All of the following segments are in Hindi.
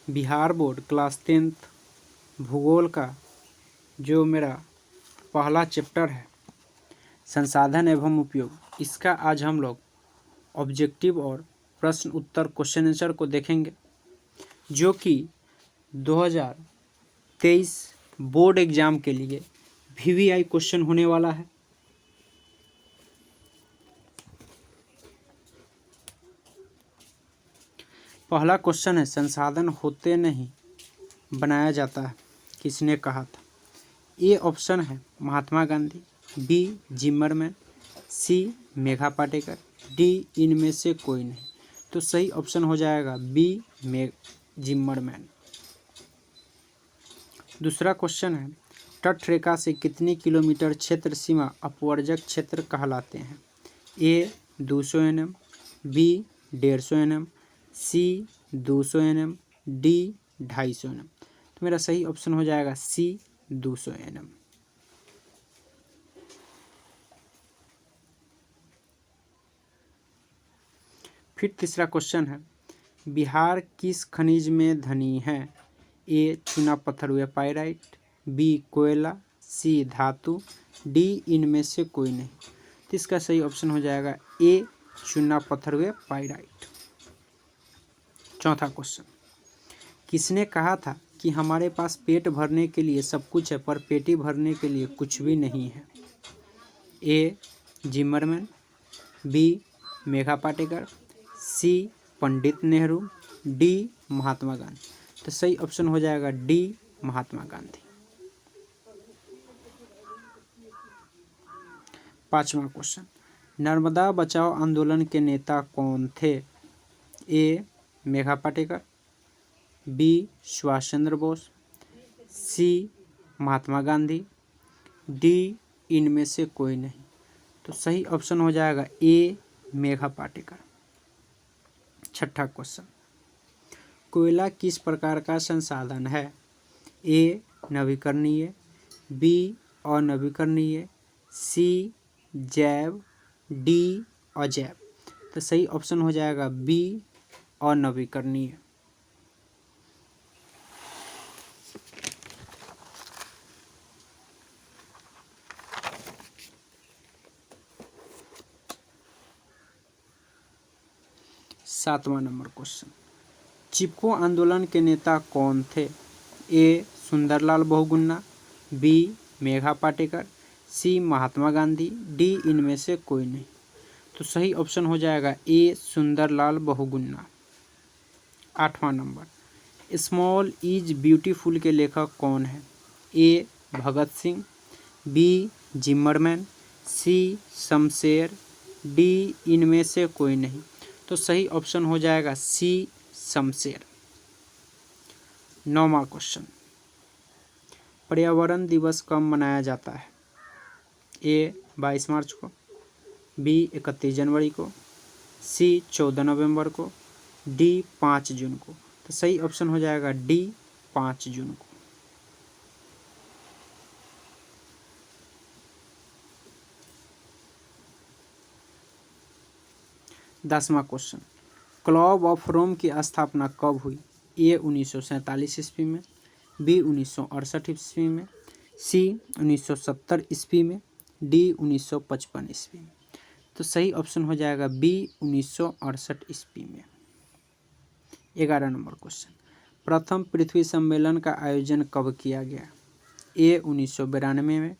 बिहार बोर्ड क्लास 10th भूगोल का जो मेरा पहला चैप्टर है संसाधन एवं उपयोग, इसका आज हम लोग ऑब्जेक्टिव और प्रश्न उत्तर क्वेश्चन आंसर को देखेंगे, जो कि 2023 बोर्ड एग्जाम के लिए VVI क्वेश्चन होने वाला है। पहला क्वेश्चन है, संसाधन होते नहीं बनाया जाता है, किसने कहा था? ए ऑप्शन है महात्मा गांधी, बी जिमरमैन, सी मेघा पाटेकर, डी इनमें से कोई नहीं। तो सही ऑप्शन हो जाएगा बी जिमरमैन। दूसरा क्वेश्चन है, तट रेखा से कितनी किलोमीटर क्षेत्र सीमा अपवर्जक क्षेत्र कहलाते हैं? ए 200 nm, बी 150 nm, सी 200 nm, डी 250 nm। तो मेरा सही ऑप्शन हो जाएगा सी 200 nm। फिर तीसरा क्वेश्चन है, बिहार किस खनिज में धनी है? ए चूना पत्थर व पाइराइट, बी कोयला, सी धातु, डी इनमें से कोई नहीं। तो इसका सही ऑप्शन हो जाएगा ए चूना पत्थर व पाइराइट। चौथा क्वेश्चन, किसने कहा था कि हमारे पास पेट भरने के लिए सब कुछ है पर पेटी भरने के लिए कुछ भी नहीं है? ए जिमरमैन, बी मेघा पाटेकर, सी पंडित नेहरू, डी महात्मा गांधी। तो सही ऑप्शन हो जाएगा डी महात्मा गांधी। पांचवा क्वेश्चन, नर्मदा बचाओ आंदोलन के नेता कौन थे? ए मेघा पाटेकर, बी सुभाष चंद्र बोस, सी महात्मा गांधी, डी इनमें से कोई नहीं। तो सही ऑप्शन हो जाएगा ए मेघा पाटेकर। छठा क्वेश्चन, कोयला किस प्रकार का संसाधन है? ए नवीकरणीय, बी अनवीकरणीय, सी जैव, डी अजैव। तो सही ऑप्शन हो जाएगा बी अनवीकरणीय। सातवां नंबर क्वेश्चन, चिपको आंदोलन के नेता कौन थे? ए सुंदरलाल बहुगुणा, बी मेघा पाटेकर, सी महात्मा गांधी, डी इनमें से कोई नहीं। तो सही ऑप्शन हो जाएगा ए सुंदरलाल बहुगुणा। आठवां नंबर, स्मॉल इज ब्यूटीफुल के लेखक कौन है? ए भगत सिंह, बी जिमरमैन, सी शमशेर, डी इनमें से कोई नहीं। तो सही ऑप्शन हो जाएगा सी शमशेर। नौवां क्वेश्चन, पर्यावरण दिवस कब मनाया जाता है? ए 22 मार्च को, बी 31 जनवरी को, सी 14 नवंबर को, डी 5 जून को। तो सही ऑप्शन हो जाएगा डी 5 जून को। दसवां क्वेश्चन, क्लब ऑफ रोम की स्थापना कब हुई? ए 1947 ईस्वी में, बी 1968 ईस्वी में, सी 1970 ईस्वी में, डी 1955 ईस्वी में। तो सही ऑप्शन हो जाएगा बी 1968 ईस्वी में। 11 नंबर क्वेश्चन, प्रथम पृथ्वी सम्मेलन का आयोजन कब किया गया? ए 1992 में,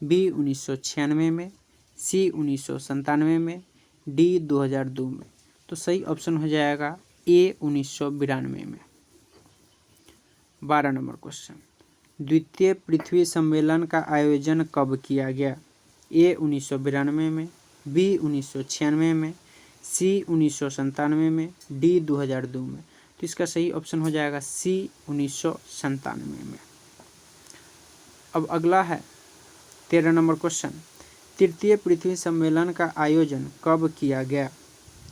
बी 1996 में, सी 1997 में, डी 2002 में। तो सही ऑप्शन हो जाएगा ए 1992 में। 12 नंबर क्वेश्चन, द्वितीय पृथ्वी सम्मेलन का आयोजन कब किया गया? ए 1992 में, बी 1996 में, सी 1997 में, डी 2002 में। तो इसका सही ऑप्शन हो जाएगा सी 1997 में। अब अगला है 13 नंबर क्वेश्चन, तृतीय पृथ्वी सम्मेलन का आयोजन कब किया गया?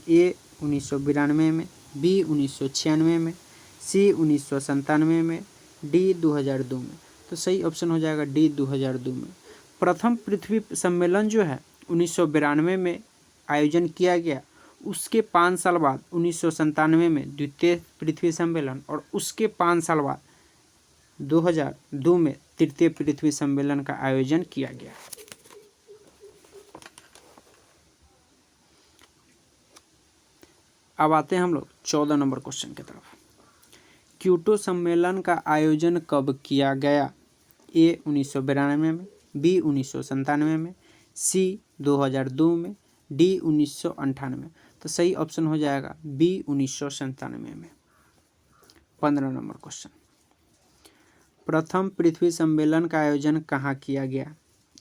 ए 1992 में, बी 1996 में, सी 1997 में, डी 2002 में। तो सही ऑप्शन हो जाएगा डी 2002 में। प्रथम पृथ्वी सम्मेलन जो है 1992 में आयोजन किया गया, उसके 5 साल बाद 1997 में द्वितीय पृथ्वी सम्मेलन और उसके 5 साल बाद 2002 में तृतीय पृथ्वी सम्मेलन का आयोजन किया गया। अब आते हैं हम लोग 14 नंबर क्वेश्चन की तरफ। क्योटो सम्मेलन का आयोजन कब किया गया? ए 1992 में, बी 1997 में, सी 2002 में, डी 1998 में। तो सही ऑप्शन हो जाएगा बी 1997 में। 15 नंबर क्वेश्चन। प्रथम पृथ्वी सम्मेलन का आयोजन कहाँ किया गया?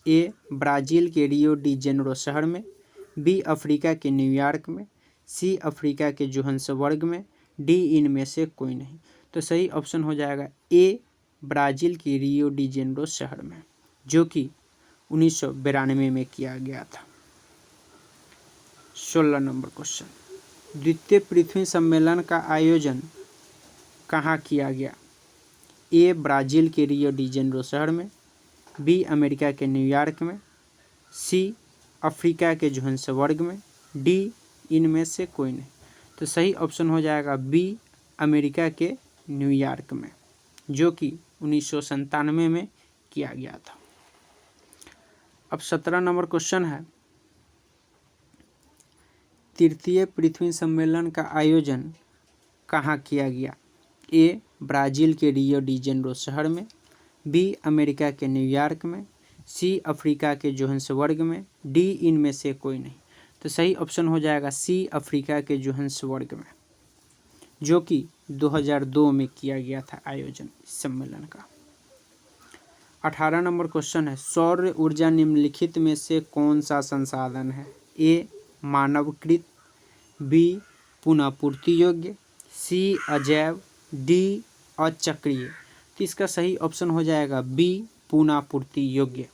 ए ब्राज़ील के रियो डी जेनेरो शहर में, बी अफ्रीका के न्यूयॉर्क में, सी अफ्रीका के जोहान्सबर्ग में, डी इनमें से कोई नहीं। तो सही ऑप्शन हो जाएगा ए ब्राज़ील के रियो डी जेनेरो शहर में, जो कि 1992 में किया गया था। 16 नंबर क्वेश्चन। द्वितीय पृथ्वी सम्मेलन का आयोजन कहाँ किया गया? ए ब्राज़ील के रियो डी जेनेरो शहर में, बी अमेरिका के न्यूयॉर्क में, सी अफ्रीका के जोहान्सबर्ग में, डी इनमें से कोई नहीं। तो सही ऑप्शन हो जाएगा बी अमेरिका के न्यूयॉर्क में, जो कि 1997 में किया गया था। अब 17 नंबर क्वेश्चन है, तृतीय पृथ्वी सम्मेलन का आयोजन कहाँ किया गया? ए ब्राज़ील के रियो डी जेनेरो शहर में, बी अमेरिका के न्यूयॉर्क में, सी अफ्रीका के जोहान्सबर्ग में, डी इनमें से कोई नहीं। तो सही ऑप्शन हो जाएगा सी अफ्रीका के जोहान्सबर्ग में, जो कि 2002 में किया गया था आयोजन इस सम्मेलन का। 18 नंबर क्वेश्चन है, सौर ऊर्जा निम्नलिखित में से कौन सा संसाधन है? ए मानवकृत, बी पुनः पूर्ति योग्य, सी अजैव, डी अचक्रीय। तो इसका सही ऑप्शन हो जाएगा बी पुनः पूर्ति योग्य।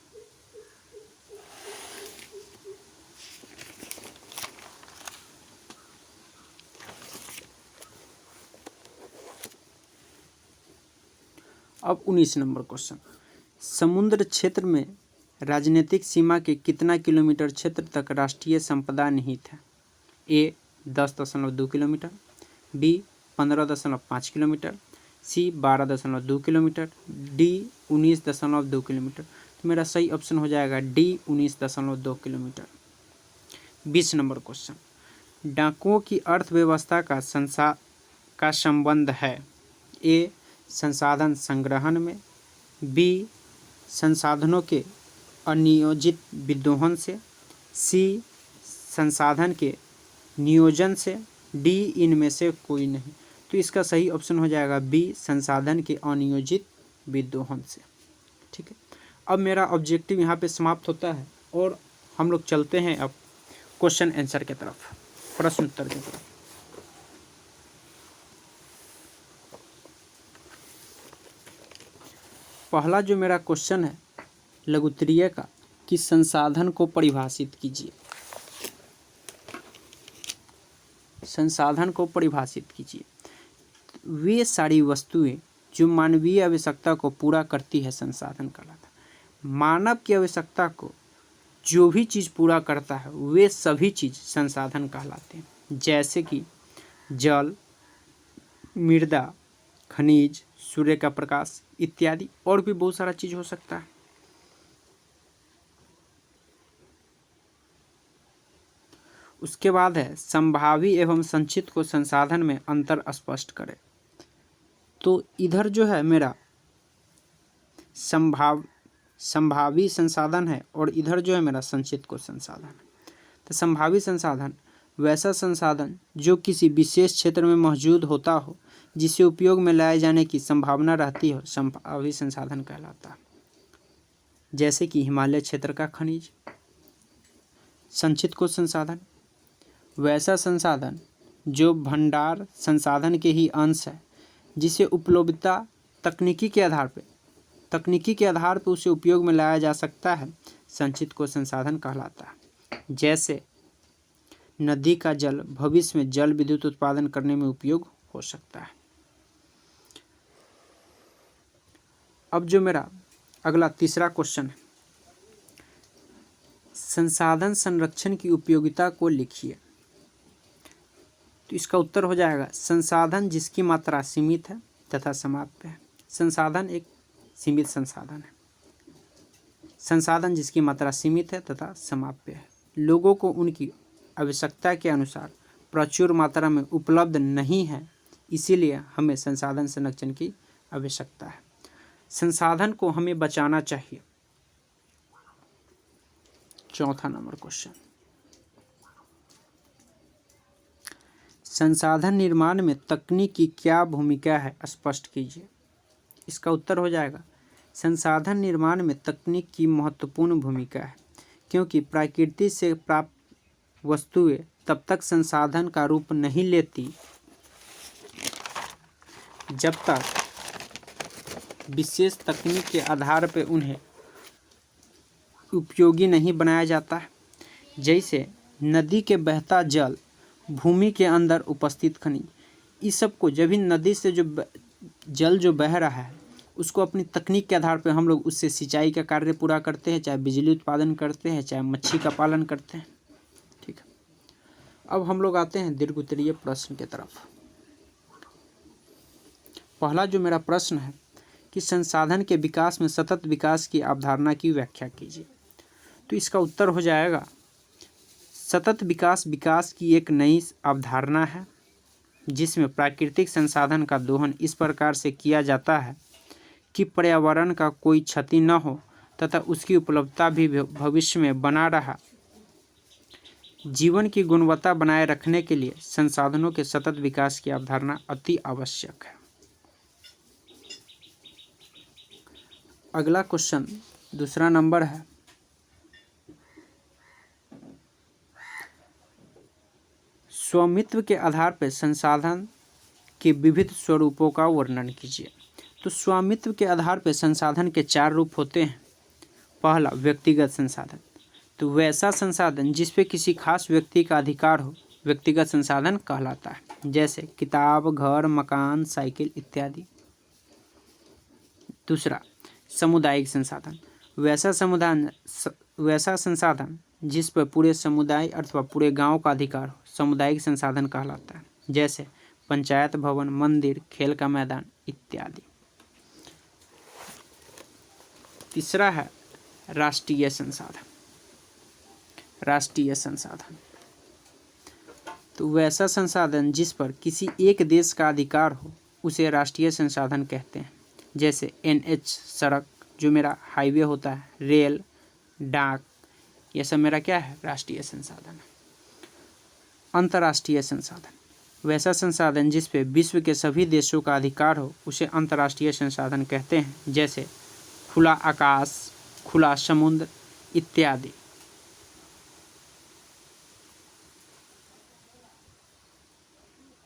अब 19 नंबर क्वेश्चन, समुद्र क्षेत्र में राजनीतिक सीमा के कितना किलोमीटर क्षेत्र तक राष्ट्रीय संपदा निहित है? ए 10.2 किलोमीटर, बी 15.5 किलोमीटर, सी 12.2 किलोमीटर, डी 19.2 किलोमीटर। तो मेरा सही ऑप्शन हो जाएगा डी 19.2 किलोमीटर। 20 नंबर क्वेश्चन, डाकुओं की अर्थव्यवस्था का संबंध है? ए संसाधन संग्रहण में, बी संसाधनों के अनियोजित विदोहन से, सी संसाधन के नियोजन से, डी इनमें से कोई नहीं। तो इसका सही ऑप्शन हो जाएगा बी संसाधन के अनियोजित विदोहन से। ठीक है, अब मेरा ऑब्जेक्टिव यहाँ पे समाप्त होता है और हम लोग चलते हैं अब क्वेश्चन आंसर की तरफ, प्रश्न उत्तर की तरफ। पहला जो मेरा क्वेश्चन है लघुत्तरीय का, कि संसाधन को परिभाषित कीजिए। संसाधन को परिभाषित कीजिए। वे सारी वस्तुएं जो मानवीय आवश्यकता को पूरा करती है संसाधन कहलाता है। मानव की आवश्यकता को जो भी चीज़ पूरा करता है वे सभी चीज़ संसाधन कहलाते हैं, जैसे कि जल, मृदा, खनिज, सूर्य का प्रकाश इत्यादि, और भी बहुत सारा चीज़ हो सकता है। उसके बाद है संभावी एवं संचित को संसाधन में अंतर स्पष्ट करें। तो इधर जो है मेरा संभावी संसाधन है और इधर जो है मेरा संचित को संसाधन है। तो संभावी संसाधन वैसा संसाधन जो किसी विशेष क्षेत्र में मौजूद होता हो, जिसे उपयोग में लाए जाने की संभावना रहती हो, संभावी संसाधन कहलाता है। जैसे कि हिमालय क्षेत्र का खनिज। संचित को संसाधन वैसा संसाधन जो भंडार संसाधन के ही अंश है, जिसे उपलब्धता तकनीकी के आधार पर उसे उपयोग में लाया जा सकता है, संचित को संसाधन कहलाता है। जैसे नदी का जल भविष्य में जल विद्युत उत्पादन करने में उपयोग हो सकता है। अब जो मेरा अगला तीसरा क्वेश्चन है, संसाधन संरक्षण की उपयोगिता को लिखिए। तो इसका उत्तर हो जाएगा संसाधन जिसकी मात्रा सीमित है तथा समाप्य है। संसाधन एक सीमित संसाधन है। संसाधन जिसकी मात्रा सीमित है तथा समाप्य है। लोगों को उनकी आवश्यकता के अनुसार प्रचुर मात्रा में उपलब्ध नहीं है, इसीलिए हमें संसाधन संरक्षण की आवश्यकता है। संसाधन को हमें बचाना चाहिए। चौथा नंबर क्वेश्चन, संसाधन निर्माण में तकनीक की क्या भूमिका है, स्पष्ट कीजिए। इसका उत्तर हो जाएगा संसाधन निर्माण में तकनीक की महत्वपूर्ण भूमिका है, क्योंकि प्रकृति से प्राप्त वस्तुएं तब तक संसाधन का रूप नहीं लेती जब तक विशेष तकनीक के आधार पर उन्हें उपयोगी नहीं बनाया जाता है। जैसे नदी के बहता जल, भूमि के अंदर उपस्थित खनिज, इस सब को जब भी नदी से जो जल जो बह रहा है उसको अपनी तकनीक के आधार पर हम लोग उससे सिंचाई का कार्य पूरा करते हैं, चाहे बिजली उत्पादन करते हैं, चाहे मच्छी का पालन करते हैं। ठीक है, अब हम लोग आते हैं दीर्घ उत्तरीय प्रश्न की तरफ। पहला जो मेरा प्रश्न है कि संसाधन के विकास में सतत विकास की अवधारणा की व्याख्या कीजिए। तो इसका उत्तर हो जाएगा सतत विकास विकास की एक नई अवधारणा है जिसमें प्राकृतिक संसाधन का दोहन इस प्रकार से किया जाता है कि पर्यावरण का कोई क्षति न हो तथा उसकी उपलब्धता भी भविष्य में बना रहा। जीवन की गुणवत्ता बनाए रखने के लिए संसाधनों के सतत विकास की अवधारणा अति आवश्यक है। अगला क्वेश्चन दूसरा नंबर है, स्वामित्व के आधार पर संसाधन के विविध स्वरूपों का वर्णन कीजिए। तो स्वामित्व के आधार पर संसाधन के 4 रूप होते हैं। पहला व्यक्तिगत संसाधन, तो वैसा संसाधन जिस पे किसी खास व्यक्ति का अधिकार हो व्यक्तिगत संसाधन कहलाता है, जैसे किताब, घर, मकान, साइकिल इत्यादि। दूसरा सामुदायिक संसाधन, वैसा संसाधन जिस पर पूरे समुदाय अथवा पूरे गांव का अधिकार हो सामुदायिक संसाधन कहलाता है, जैसे पंचायत भवन, मंदिर, खेल का मैदान इत्यादि। तीसरा है राष्ट्रीय संसाधन। राष्ट्रीय संसाधन, तो वैसा संसाधन जिस पर किसी एक देश का अधिकार हो उसे राष्ट्रीय संसाधन कहते हैं, जैसे NH सड़क जो मेरा हाईवे होता है, रेल, डाक, यह सब मेरा क्या है, राष्ट्रीय संसाधन है। अंतर्राष्ट्रीय संसाधन, वैसा संसाधन जिस पे विश्व के सभी देशों का अधिकार हो उसे अंतर्राष्ट्रीय संसाधन कहते हैं, जैसे खुला आकाश, खुला समुद्र इत्यादि।